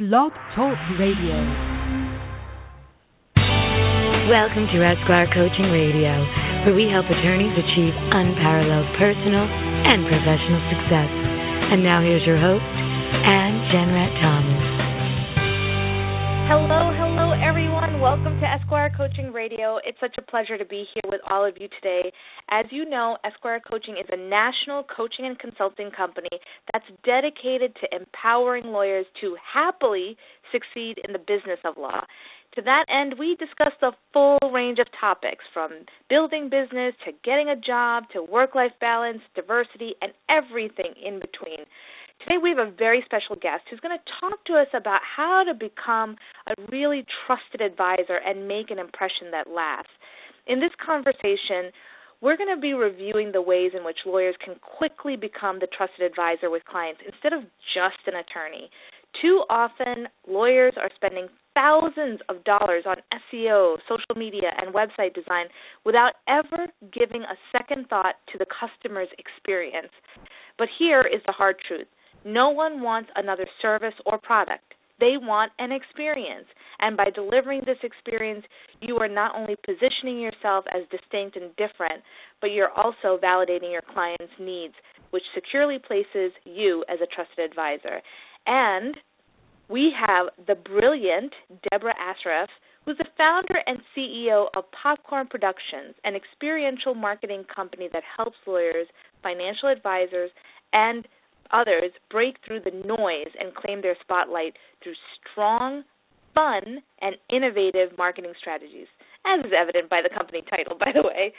Blog Talk Radio. Welcome to Esquire Coaching Radio, where we help attorneys achieve unparalleled personal and professional success. And now here's your host, Ann Jenrette Thomas. Hello, everyone. Welcome to Esquire Coaching Radio. It's such a pleasure to be here with all of you today. As you know, Esquire Coaching is a national coaching and consulting company that's dedicated to empowering lawyers to happily succeed in the business of law. To that end, we discuss the full range of topics, from building business to getting a job to work-life balance, diversity, and everything in between. Today we have a very special guest who's going to talk to us about how to become a really trusted advisor and make an impression that lasts. In this conversation, we're going to be reviewing the ways in which lawyers can quickly become the trusted advisor with clients instead of just an attorney. Too often, lawyers are spending thousands of dollars on SEO, social media, and website design without ever giving a second thought to the customer's experience. But here is the hard truth. No one wants another service or product. They want an experience. And by delivering this experience, you are not only positioning yourself as distinct and different, but you're also validating your client's needs, which securely places you as a trusted advisor. And we have the brilliant Deborah Asseraf, who's the founder and CEO of Popcorn Productions, an experiential marketing company that helps lawyers, financial advisors, and others break through the noise and claim their spotlight through strong, fun, and innovative marketing strategies, as is evident by the company title, by the way.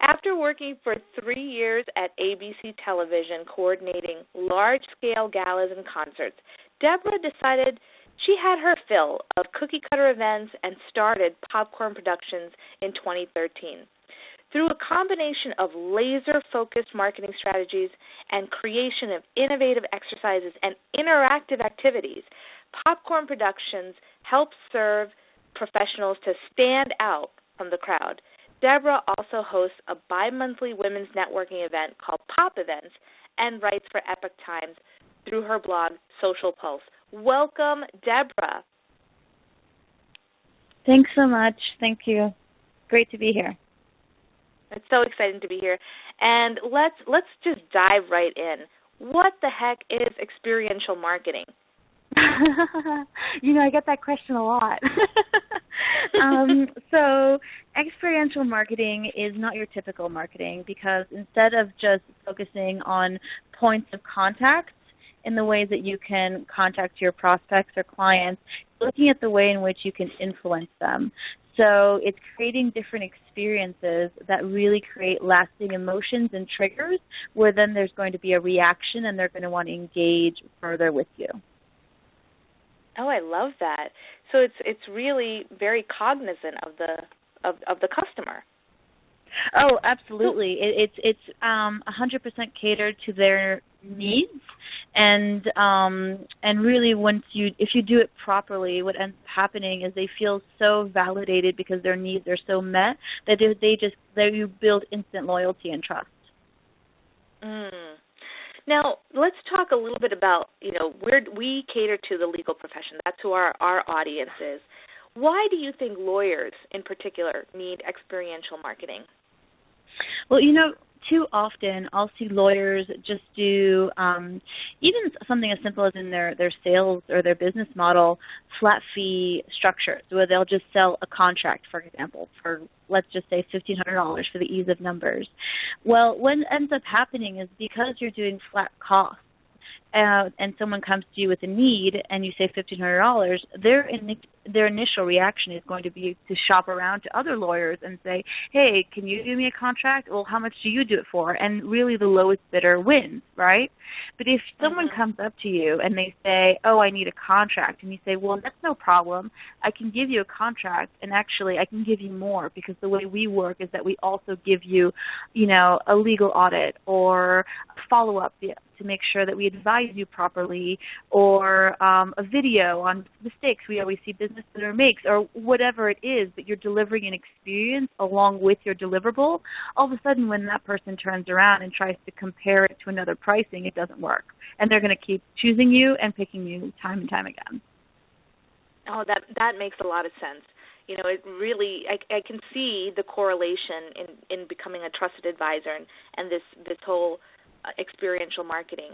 After working for 3 years at ABC Television coordinating large-scale galas and concerts, Deborah decided she had her fill of cookie-cutter events and started Popcorn Productions in 2013. Through a combination of laser-focused marketing strategies and creation of innovative exercises and interactive activities, Popcorn Productions helps serve professionals to stand out from the crowd. Deborah also hosts a bi-monthly women's networking event called PopEvents and writes for Epoch Times through her blog, Social Pulse. Welcome, Deborah. Thanks so much. Thank you. Great to be here. It's so exciting to be here. And let's just dive right in. What the heck is experiential marketing? I get that question a lot. So experiential marketing is not your typical marketing, because instead of just focusing on points of contact in the ways that you can contact your prospects or clients, looking at the way in which you can influence them. So it's creating different experiences that really create lasting emotions and triggers, where then there's going to be a reaction and they're going to want to engage further with you. Oh, I love that. So it's really very cognizant of the customer. Oh, absolutely. It's 100% catered to their needs, and really, if you do it properly, what ends up happening is they feel so validated because their needs are so met that you build instant loyalty and trust. Now, let's talk a little bit about, we cater to the legal profession. That's who our audience is. Why do you think lawyers in particular need experiential marketing? Well, too often I'll see lawyers just do even something as simple as in their sales or their business model, flat fee structures, where they'll just sell a contract, for example, for, let's just say, $1,500 for the ease of numbers. Well, what ends up happening is, because you're doing flat costs, and someone comes to you with a need and you say $1,500, their initial reaction is going to be to shop around to other lawyers and say, hey, can you do me a contract? Well, how much do you do it for? And really the lowest bidder wins, right? But if someone comes up to you and they say, oh, I need a contract, and you say, well, that's no problem. I can give you a contract, and actually I can give you more, because the way we work is that we also give you, a legal audit or a follow-up to make sure that we advise you properly, or a video on mistakes we always see business owner makes, or whatever it is, but you're delivering an experience along with your deliverable. All of a sudden, when that person turns around and tries to compare it to another pricing, it doesn't work. And they're going to keep choosing you and picking you time and time again. Oh, that makes a lot of sense. You know, it really, I can see the correlation in becoming a trusted advisor and this whole experiential marketing.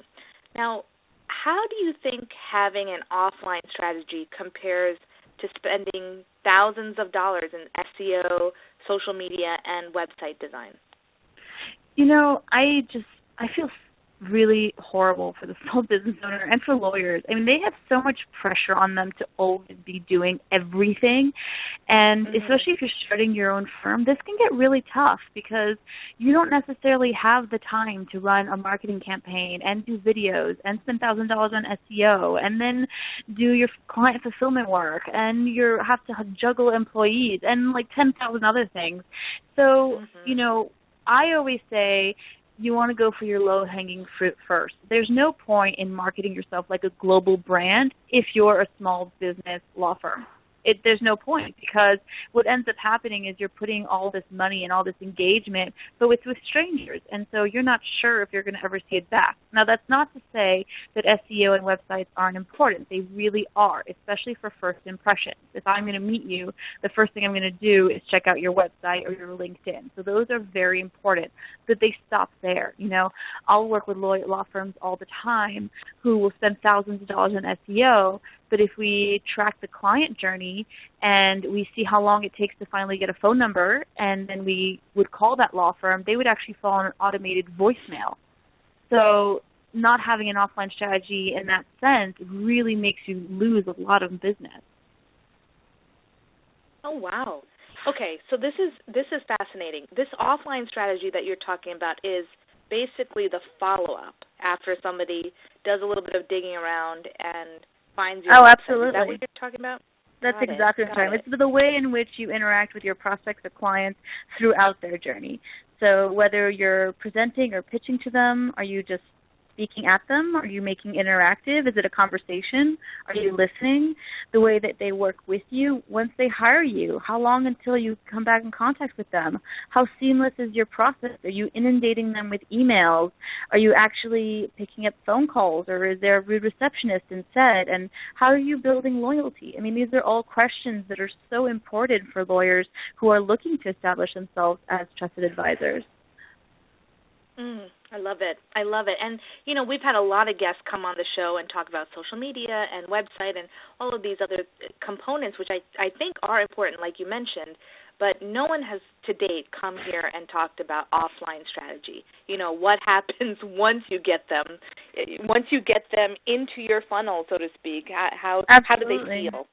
Now, how do you think having an offline strategy compares to spending thousands of dollars in SEO, social media, and website design? You know, I feel really horrible for the small business owner and for lawyers. I mean, they have so much pressure on them to always be doing everything. And especially if you're starting your own firm, this can get really tough because you don't necessarily have the time to run a marketing campaign and do videos and spend $1,000 on SEO and then do your client fulfillment work and you have to juggle employees and like 10,000 other things. So, you know, I always say, you want to go for your low-hanging fruit first. There's no point in marketing yourself like a global brand if you're a small business law firm. There's no point because what ends up happening is you're putting all this money and all this engagement, but it's with strangers, and so you're not sure if you're going to ever see it back. Now, that's not to say that SEO and websites aren't important. They really are, especially for first impressions. If I'm going to meet you, the first thing I'm going to do is check out your website or your LinkedIn. So those are very important, but they stop there. You know, I'll work with law firms all the time who will spend thousands of dollars on SEO, but if we track the client journey and we see how long it takes to finally get a phone number and then we would call that law firm, they would actually fall on an automated voicemail. So not having an offline strategy in that sense really makes you lose a lot of business. Oh, wow. Okay, so this is fascinating. This offline strategy that you're talking about is basically the follow-up after somebody does a little bit of digging around and finds your website. Absolutely. Is that what you're talking about? That's exactly what I'm talking about. It's the way in which you interact with your prospects or clients throughout their journey. So whether you're presenting or pitching to them, are you just speaking at them? Are you making interactive? Is it a conversation? Are you listening? The way that they work with you once they hire you. How long until you come back in contact with them? How seamless is your process? Are you inundating them with emails? Are you actually picking up phone calls, or is there a rude receptionist instead? And how are you building loyalty? I mean, these are all questions that are so important for lawyers who are looking to establish themselves as trusted advisors. I love it. I love it. And, you know, we've had a lot of guests come on the show and talk about social media and website and all of these other components, which I think are important, like you mentioned, but no one has to date come here and talked about offline strategy. You know, what happens once you get them into your funnel, so to speak. How do they feel?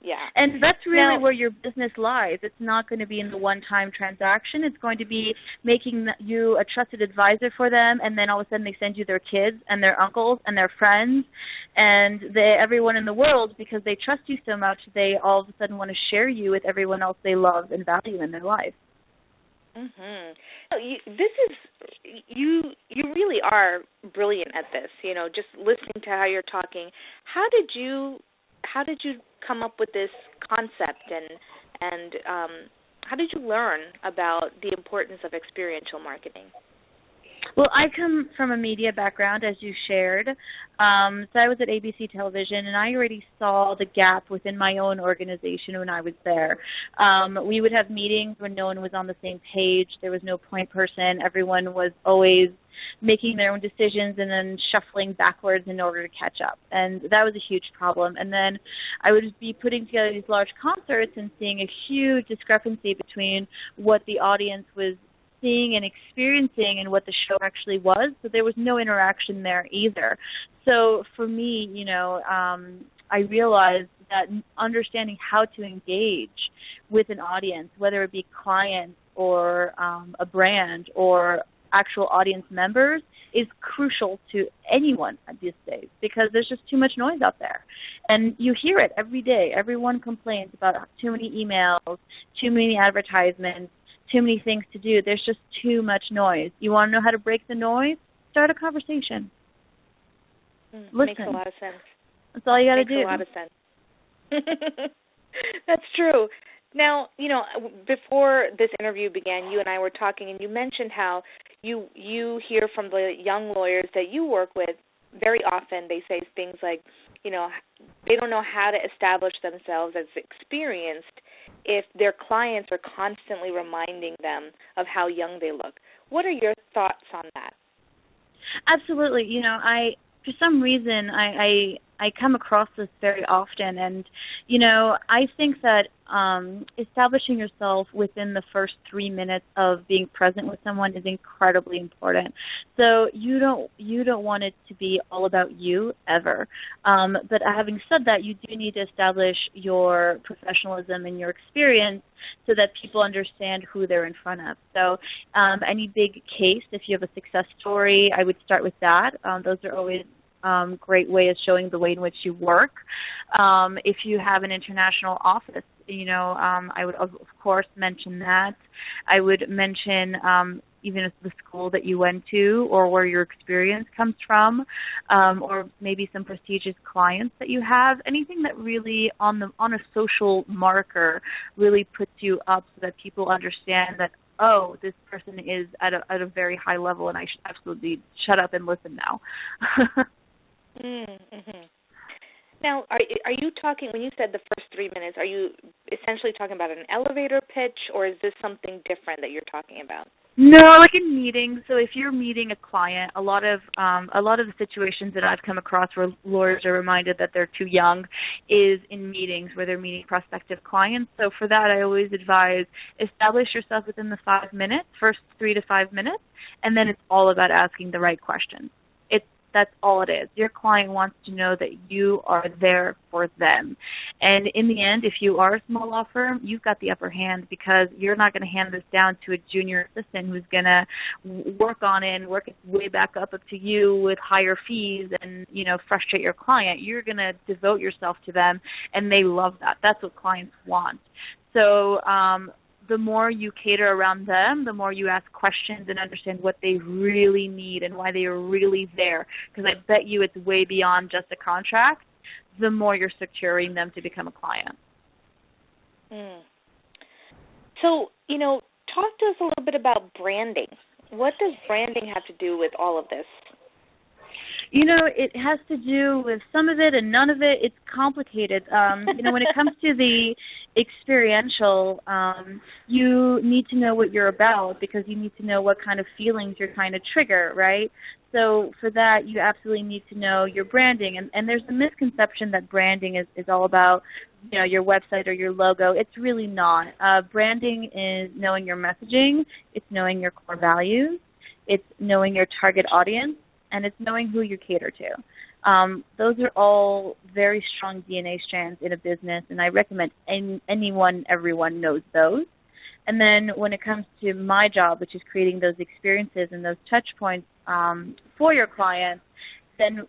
Yeah. And that's really where your business lies. It's not going to be in the one-time transaction. It's going to be making you a trusted advisor for them, and then all of a sudden they send you their kids and their uncles and their friends and everyone in the world, because they trust you so much, they all of a sudden want to share you with everyone else they love and value in their life. You really are brilliant at this, you know, just listening to how you're talking. How did you come up with this concept, and how did you learn about the importance of experiential marketing? Well, I come from a media background, as you shared. So I was at ABC Television, and I already saw the gap within my own organization when I was there. We would have meetings when no one was on the same page. There was no point person. Everyone was always making their own decisions and then shuffling backwards in order to catch up. And that was a huge problem. And then I would be putting together these large concerts and seeing a huge discrepancy between what the audience was seeing and experiencing and what the show actually was. So there was no interaction there either. So for me, you know, I realized that understanding how to engage with an audience, whether it be clients or a brand or actual audience members, is crucial to anyone at these days, because there's just too much noise out there. And you hear it every day. Everyone complains about too many emails, too many advertisements, too many things to do. There's just too much noise. You want to know how to break the noise? Start a conversation. Listen. Makes a lot of sense. That's all you got to do. Makes a lot of sense. That's true. Now, you know, before this interview began, you and I were talking, and you mentioned how you hear from the young lawyers that you work with very often. They say things like, you know, they don't know how to establish themselves as experienced if their clients are constantly reminding them of how young they look. What are your thoughts on that? Absolutely. For some reason, I come across this very often, and, I think that establishing yourself within the first 3 minutes of being present with someone is incredibly important. So you don't want it to be all about you ever. But having said that, you do need to establish your professionalism and your experience so that people understand who they're in front of. So any big case, if you have a success story, I would start with that. Those are always great way of showing the way in which you work. If you have an international office, I would of course mention that. I would mention even the school that you went to or where your experience comes from, or maybe some prestigious clients that you have. Anything that really on a social marker really puts you up so that people understand that, oh, this person is at a very high level and I should absolutely shut up and listen now. Mm-hmm. Now, are you talking, when you said the first 3 minutes, are you essentially talking about an elevator pitch, or is this something different that you're talking about? No, like in meetings. So if you're meeting a client, a lot of the situations that I've come across where lawyers are reminded that they're too young is in meetings where they're meeting prospective clients. So for that, I always advise establish yourself within the 5 minutes, first 3 to 5 minutes, and then it's all about asking the right questions. That's all it is. Your client wants to know that you are there for them. And in the end, if you are a small law firm, you've got the upper hand because you're not going to hand this down to a junior assistant who's going to work on it and work its way back up to you with higher fees and, frustrate your client. You're going to devote yourself to them, and they love that. That's what clients want. So the more you cater around them, the more you ask questions and understand what they really need and why they are really there. Because I bet you it's way beyond just a contract, the more you're securing them to become a client. So, talk to us a little bit about branding. What does branding have to do with all of this? It has to do with some of it and none of it. It's complicated. When it comes to the experiential, you need to know what you're about because you need to know what kind of feelings you're trying to trigger, right? So for that, you absolutely need to know your branding. And there's a misconception that branding is all about, your website or your logo. It's really not. Branding is knowing your messaging. It's knowing your core values. It's knowing your target audience. And it's knowing who you cater to. Those are all very strong DNA strands in a business, and I recommend everyone knows those. And then when it comes to my job, which is creating those experiences and those touch points for your clients, then,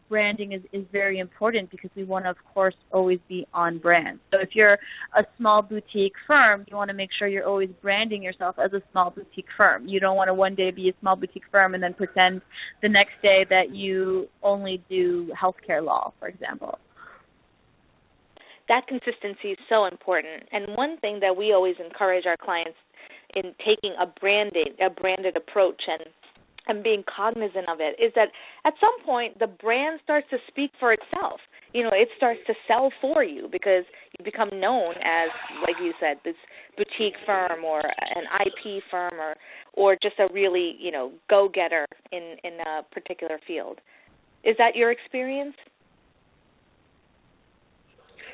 branding is very important because we want to, of course, always be on brand. So if you're a small boutique firm, you want to make sure you're always branding yourself as a small boutique firm. You don't want to one day be a small boutique firm and then pretend the next day that you only do healthcare law, for example. That consistency is so important. And one thing that we always encourage our clients in taking a branded approach and being cognizant of it is that at some point the brand starts to speak for itself. It starts to sell for you because you become known as, like you said, this boutique firm or an IP firm or just a really, go-getter in a particular field. Is that your experience?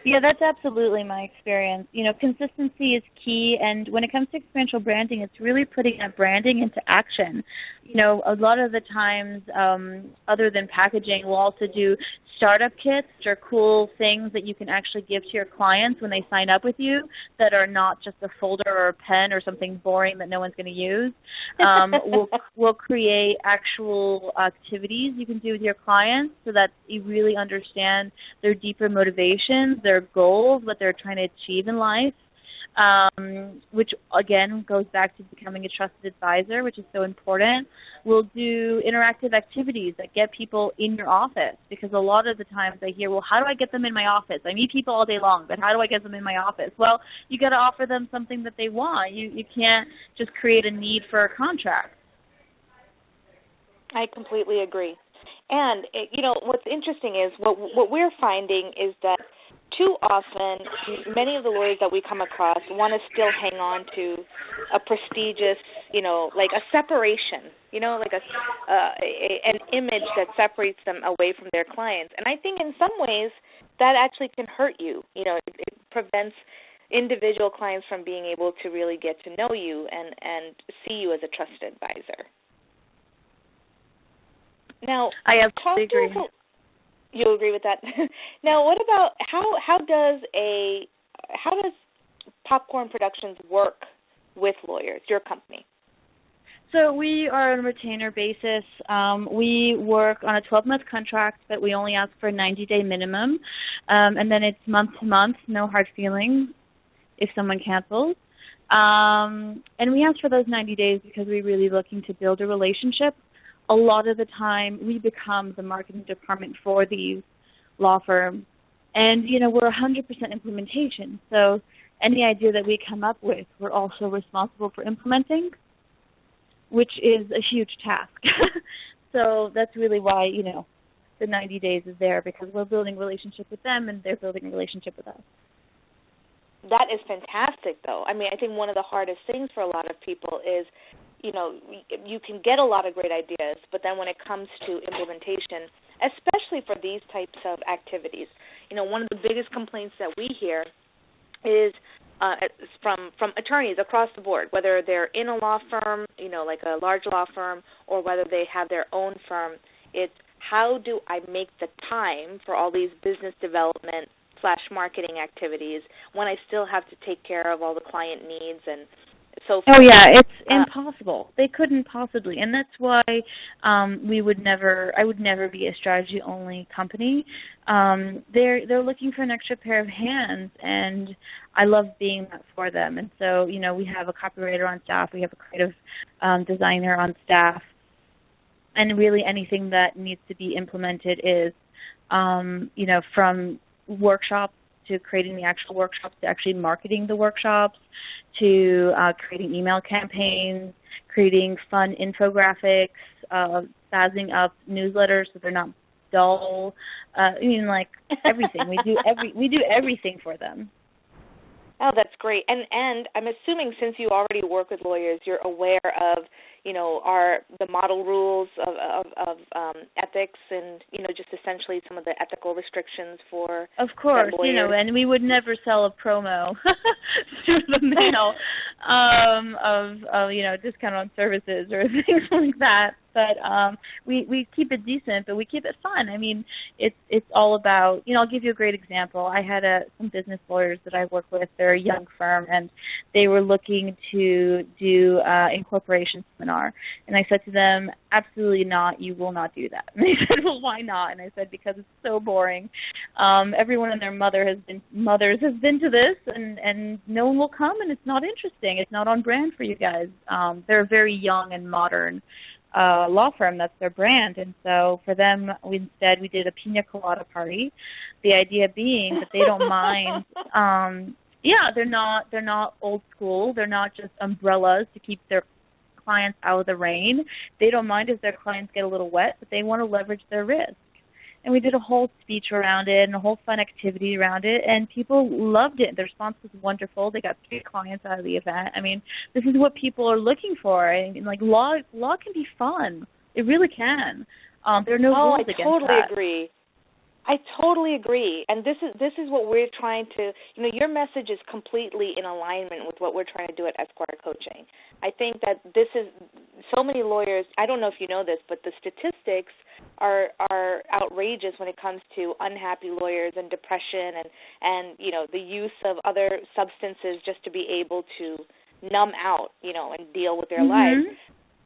Yeah, that's absolutely my experience. Consistency is key, and when it comes to experiential branding, it's really putting that branding into action. A lot of the times, other than packaging, we'll also do startup kits, which are cool things that you can actually give to your clients when they sign up with you that are not just a folder or a pen or something boring that no one's going to use. We'll create actual activities you can do with your clients so that you really understand their deeper motivations, their goals, what they're trying to achieve in life. Which, again, goes back to becoming a trusted advisor, which is so important. We'll do interactive activities that get people in your office because a lot of the times I hear, well, how do I get them in my office? I meet people all day long, but how do I get them in my office? Well, you got to offer them something that they want. You can't just create a need for a contract. I completely agree. And, what's interesting is what we're finding is that too often many of the lawyers that we come across want to still hang on to a prestigious, like a separation, like an image that separates them away from their clients. And I think in some ways that actually can hurt you. It prevents individual clients from being able to really get to know you and see you as a trusted advisor. Now, I absolutely agree. You agree with that? Now, what about how does Popcorn Productions work with lawyers, your company? So we are on a retainer basis. We work on a 12-month contract, but we only ask for a 90-day minimum, and then it's month to month, no hard feelings if someone cancels. And we ask for those 90 days because we're really looking to build a relationship. A lot of the time, we become the marketing department for these law firms. And, we're 100% implementation. So any idea that we come up with, we're also responsible for implementing, which is a huge task. So that's really why, the 90 days is there, because we're building a relationship with them and they're building a relationship with us. That is fantastic, though. I mean, I think one of the hardest things for a lot of people is, you can get a lot of great ideas, but then when it comes to implementation, especially for these types of activities, one of the biggest complaints that we hear is from attorneys across the board, whether they're in a law firm, like a large law firm, or whether they have their own firm. It's how do I make the time for all these business development / marketing activities when I still have to take care of all the client needs and so forth. Oh, yeah, it's impossible. They couldn't possibly. And that's why I would never be a strategy-only company. They're looking for an extra pair of hands, and I love being that for them. And so, we have a copywriter on staff. We have a creative designer on staff. And really anything that needs to be implemented is, from workshops to creating the actual workshops, to actually marketing the workshops, to creating email campaigns, creating fun infographics, spazzing up newsletters so they're not dull. Everything. We do everything for them. Oh, that's great. And I'm assuming since you already work with lawyers, you're aware of, the model rules of ethics and, just essentially some of the ethical restrictions for Of course, lawyers. And we would never sell a promo through the mail of discount on services or things like that. But we keep it decent, but we keep it fun. I mean, it's all about, I'll give you a great example. I had some business lawyers that I work with. They're a young firm, and they were looking to do incorporation seminar. And I said to them, absolutely not, you will not do that. And they said, well, why not? And I said, because it's so boring. Everyone and their mothers has been to this, and no one will come, and it's not interesting. It's not on brand for you guys. They're very young and modern law firm. That's their brand. And so for them, we did a pina colada party. The idea being that they don't mind. They're not old school. They're not just umbrellas to keep their clients out of the rain. They don't mind if their clients get a little wet, but they want to leverage their risk. And we did a whole speech around it and a whole fun activity around it, and people loved it. The response was wonderful. They got 3 clients out of the event. I mean, this is what people are looking for. And law can be fun. It really can. There are no rules against that. I totally agree. I totally agree, and this is what we're trying to. Your message is completely in alignment with what we're trying to do at Esquire Coaching. I think that this is so many lawyers. I don't know if you know this, but the statistics are outrageous when it comes to unhappy lawyers and depression and the use of other substances just to be able to numb out, and deal with their lives.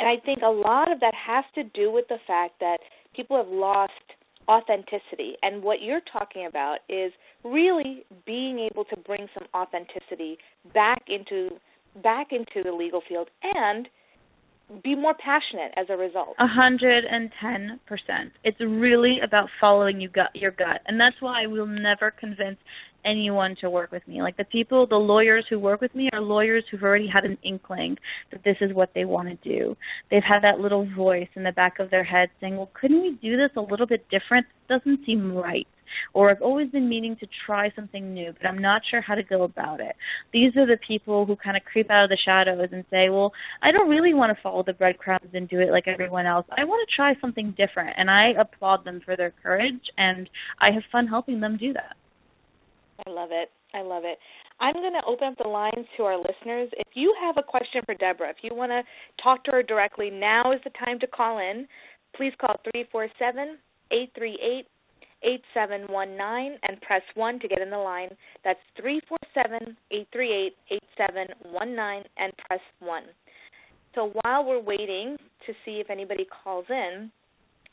And I think a lot of that has to do with the fact that people have lost authenticity, and what you're talking about is really being able to bring some authenticity back into the legal field and be more passionate as a result. 110%. It's really about following your gut. And that's why I will never convince anyone to work with me. Like the lawyers who work with me are lawyers who've already had an inkling that this is what they want to do. They've had that little voice in the back of their head saying, well, couldn't we do this a little bit different? It doesn't seem right. Or I've always been meaning to try something new, but I'm not sure how to go about it. These are the people who kind of creep out of the shadows and say, well, I don't really want to follow the breadcrumbs and do it like everyone else. I want to try something different, and I applaud them for their courage, and I have fun helping them do that. I love it. I love it. I'm going to open up the lines to our listeners. If you have a question for Deborah, if you want to talk to her directly, now is the time to call in. Please call 347-838-8719 and press 1 to get in the line. That's 347-838-8719 and press 1. So while we're waiting to see if anybody calls in,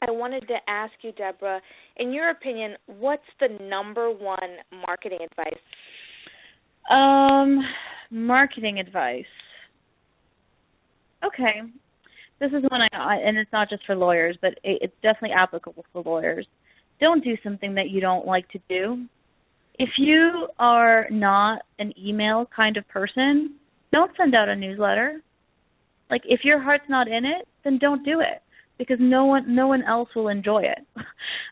I wanted to ask you, Deborah, in your opinion, what's the number one marketing advice? Marketing advice. Okay. This is one and it's not just for lawyers, but it's definitely applicable for lawyers. Don't do something that you don't like to do. If you are not an email kind of person, don't send out a newsletter. Like, if your heart's not in it, then don't do it, because no one else will enjoy it.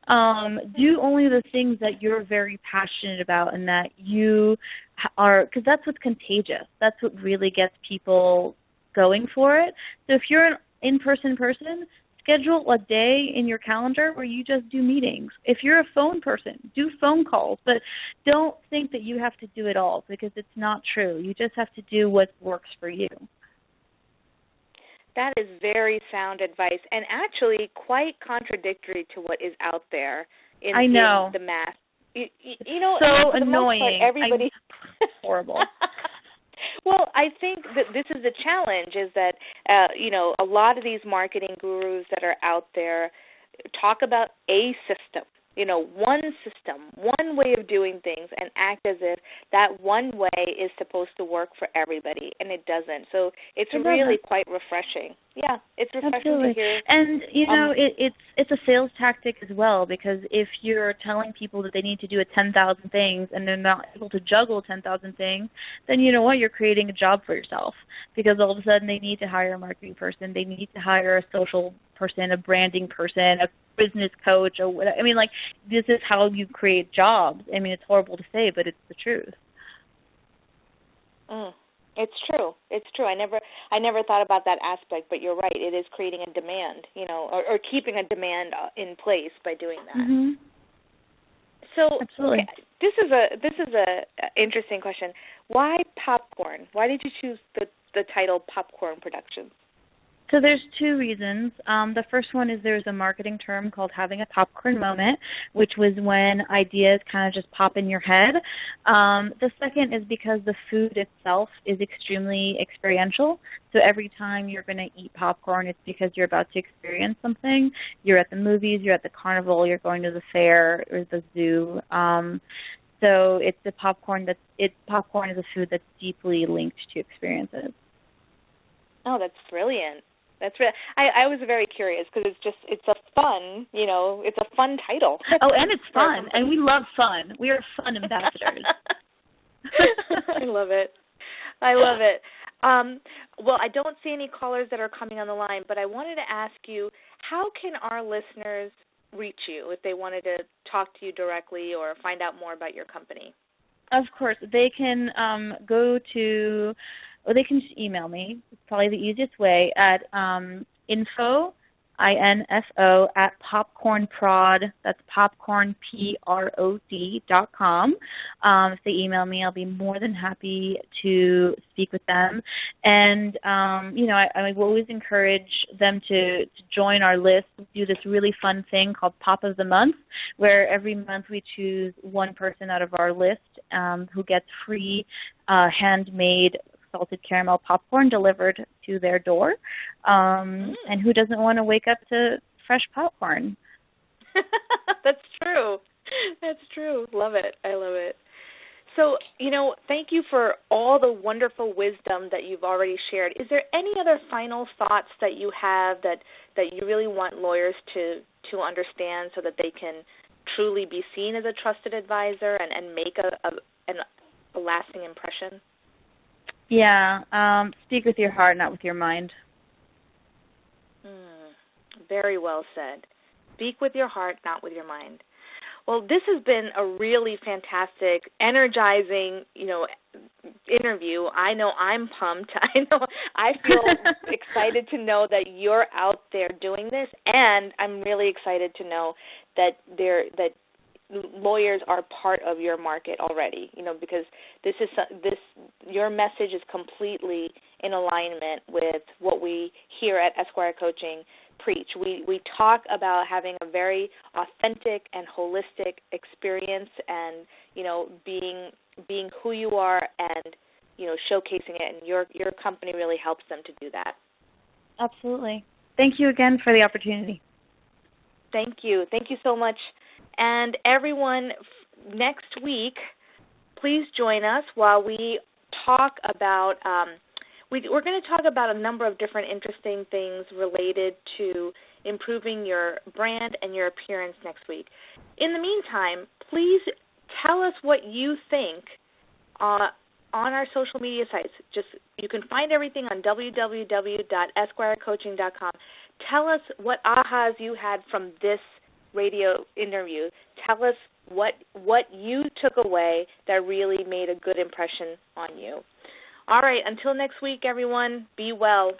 Do only the things that you're very passionate about and that you are, because that's what's contagious. That's what really gets people going for it. So if you're an in-person person, schedule a day in your calendar where you just do meetings. If you're a phone person, do phone calls, but don't think that you have to do it all, because it's not true. You just have to do what works for you. That is very sound advice, and actually quite contradictory to what is out there in the mass. You know, so for the annoying. Most part, everybody. Horrible. Well, I think that this is the challenge, is that, a lot of these marketing gurus that are out there talk about a system, one system, one way of doing things, and act as if that one way is supposed to work for everybody, and it doesn't. So it's really quite refreshing. Yeah, it's refreshing Absolutely. to hear. And, it's a sales tactic as well, because if you're telling people that they need to do 10,000 things and they're not able to juggle 10,000 things, then you know what? You're creating a job for yourself, because all of a sudden they need to hire a marketing person, they need to hire a social person, a branding person, a business coach, or whatever. I mean, like, this is how you create jobs. I mean, it's horrible to say, but it's the truth. It's true. It's true. I never thought about that aspect, but you're right. It is creating a demand, or keeping a demand in place by doing that. Mm-hmm. So, absolutely. Okay, this is a interesting question. Why popcorn? Why did you choose the title Popcorn Productions? So there's two reasons. The first one is there's a marketing term called having a popcorn moment, which was when ideas kind of just pop in your head. The second is because the food itself is extremely experiential. So every time you're going to eat popcorn, it's because you're about to experience something. You're at the movies, you're at the carnival, you're going to the fair or the zoo. So it's the popcorn popcorn is a food that's deeply linked to experiences. Oh, that's brilliant. I was very curious, because it's a fun, it's a fun title. Oh, and it's fun, and we love fun. We are fun ambassadors. I love it. Well, I don't see any callers that are coming on the line, but I wanted to ask you, how can our listeners reach you if they wanted to talk to you directly or find out more about your company? Of course. They can they can just email me. It's probably the easiest way at info at popcornprod, that's popcornprod.com. If they email me, I'll be more than happy to speak with them. And, I will always encourage them to join our list. We do this really fun thing called Pop of the Month, where every month we choose one person out of our list who gets free handmade salted caramel popcorn delivered to their door, and who doesn't want to wake up to fresh popcorn? That's true. Love it. I love it. So, thank you for all the wonderful wisdom that you've already shared. Is there any other final thoughts that you have that you really want lawyers to understand so that they can truly be seen as a trusted advisor and make a lasting impression? Yeah, speak with your heart, not with your mind. Very well said. Speak with your heart, not with your mind. Well, this has been a really fantastic, energizing, interview. I know I'm pumped. I feel excited to know that you're out there doing this, and I'm really excited to know that lawyers are part of your market already. Because your message is completely in alignment with what we here at Esquire Coaching preach. We talk about having a very authentic and holistic experience, and being who you are, and showcasing it. And your company really helps them to do that. Absolutely. Thank you again for the opportunity. Thank you so much. And everyone, next week, please join us while we talk about. We're going to talk about a number of different interesting things related to improving your brand and your appearance next week. In the meantime, please tell us what you think on our social media sites. You can find everything on www.esquirecoaching.com. Tell us what ahas you had from this radio interview. Tell us what you took away that really made a good impression on you. All right, until next week, everyone, be well.